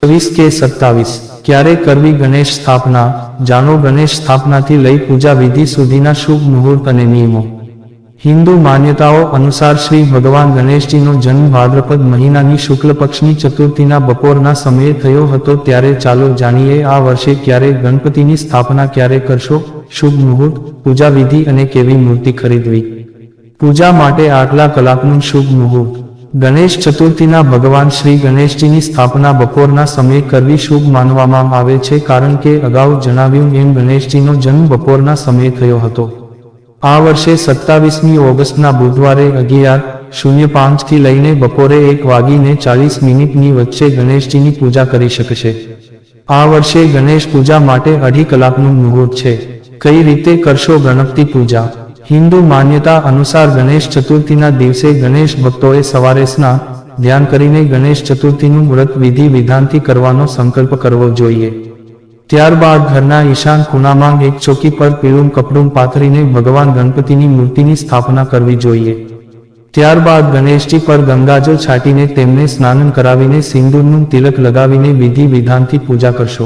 20 કે 27 ક્યારે કરવી ગણેશ સ્થાપના? જાણો ગણેશ સ્થાપનાથી લઈ પૂજા વિધિ સુધીના શુભ મુહૂર્ત અને નિયમો। હિન્દુ માન્યતાઓ અનુસાર શ્રી ભગવાન ગણેશજીનો જન્મ ભાદ્રપદ મહિનાની શુક્લ પક્ષની ચતુર્થીના બપોરના સમયે થયો હતો। ત્યારે ચાલો જાણીએ આ વર્ષે ક્યારે ગણપતિની સ્થાપના ક્યારે કરશો, શુભ મુહૂર્ત, પૂજા વિધિ અને કેવી મૂર્તિ ખરીદવી। પૂજા માટે આટલા કલાકનું શુભ મુહૂર્ત। ગણેશ ચતુર્થીના ભગવાન શ્રી ગણેશજીની સ્થાપના બપોરના સમયે કરવી શુભ માનવામાં આવે છે, કારણ કે અગાઉ જણાવ્યું એમ ગણેશજીનો જન્મ બપોરના સમયે થયો હતો। આ વર્ષે 27મી ઓગસ્ટના બુધવારે 11:05 થી લઈને બપોરે 1:40 વચ્ચે ગણેશજીની પૂજા કરી શકશે। આ વર્ષે ગણેશ પૂજા માટે 2.5 કલાકનું મુહૂર્ત છે। કઈ રીતે કરશો ગણપતિ પૂજા? હિન્દુ માન્યતા અનુસાર ગણેશ ચતુર્થીના દિવસે ગણેશ ભક્તોએ સવારે સ્નાન ધ્યાન કરીને ગણેશ ચતુર્થીનું વ્રત વિધિ વિધાનથી કરવાનો સંકલ્પ કરવો જોઈએ। ત્યારબાદ ઘરના ઈશાન ખૂણામાં એક ચોકી પર પીળું કપડું પાથરીને ભગવાન ગણપતિની મૂર્તિની સ્થાપના કરવી જોઈએ। ત્યારબાદ ગણેશજી પર ગંગાજળ છાંટીને તેમને સ્નાન કરાવીને સિંદૂરનું તિલક લગાવીને વિધિ વિધાનથી પૂજા કરશો।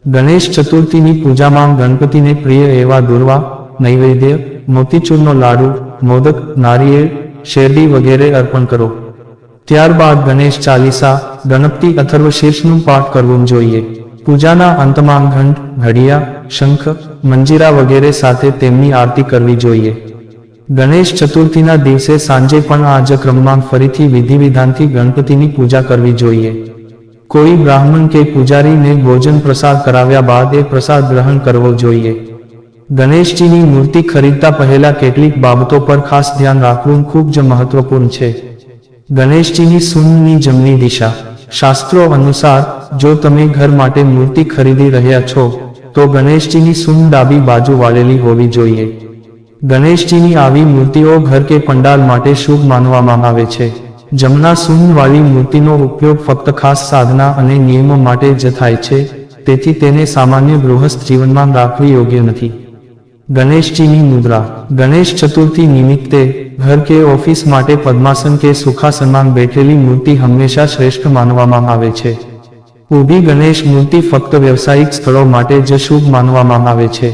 ગણેશ ચતુર્થીની પૂજામાં ગણપતિને પ્રિય એવા દૂર્વા, નૈવેદ્ય, મોતીચૂરનો લાડુ, મોદક, નારિયેળ, શેરડી વગેરે અર્પણ કરો। ત્યારબાદ ગણેશ ચાલીસા, ગણપતિ અથર્વશીર્ષનું પાઠ કરવું જોઈએ। પૂજાના અંતમાં ઘંટ, ઘડિયા, શંખ, મંજીરા વગેરે સાથે તેમની આરતી કરવી જોઈએ। ગણેશ ચતુર્થીના દિવસે સાંજે પણ આ જ ક્રમમાં ફરીથી વિધિ વિધાનથી ગણપતિની પૂજા કરવી જોઈએ। કોઈ બ્રાહ્મણ કે પૂજારીને ભોજન પ્રસાદ કરાવ્યા બાદ એ પ્રસાદ ગ્રહણ કરવો જોઈએ। ગણેશજીની મૂર્તિ ખરીદતા પહેલા કેટલીક બાબતો પર ખાસ ધ્યાન રાખવું ખૂબ જ મહત્વપૂર્ણ છે। ગણેશજીની સૂંઢની જમણી દિશા। શાસ્ત્રો અનુસાર જો તમે ઘર માટે મૂર્તિ ખરીદી રહ્યા છો તો ગણેશજીની સૂંઢ ડાબી બાજુ વાળેલી હોવી જોઈએ। ગણેશજીની આવી મૂર્તિઓ ઘર કે પંડાલ માટે શુભ માનવામાં આવે છે। જમણા સૂંઢવાળી મૂર્તિનો ઉપયોગ ફક્ત ખાસ સાધના અને નિયમો માટે જ થાય છે, તેથી તેને સામાન્ય ગૃહસ્થ જીવનમાં રાખવી યોગ્ય નથી। ગણેશજીની મુદ્રા। ગણેશ ચતુર્થી નિમિત્તે ઘર કે ઓફિસ માટે પદ્માસન કે સુખાસનમાં બેઠેલી મૂર્તિ હંમેશા શ્રેષ્ઠ માનવામાં આવે છે। ઊભી ગણેશ મૂર્તિ ફક્ત વ્યવસાયિક સ્થળો માટે જ શુભ માનવામાં આવે છે।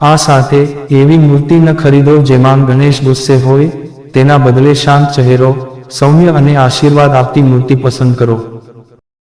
આ સાથે એવી મૂર્તિ ન ખરીદો જેમાં ગણેશ ગુસ્સે હોય, તેના બદલે શાંત ચહેરો, સૌમ્ય અને આશીર્વાદ આપતી મૂર્તિ પસંદ કરો।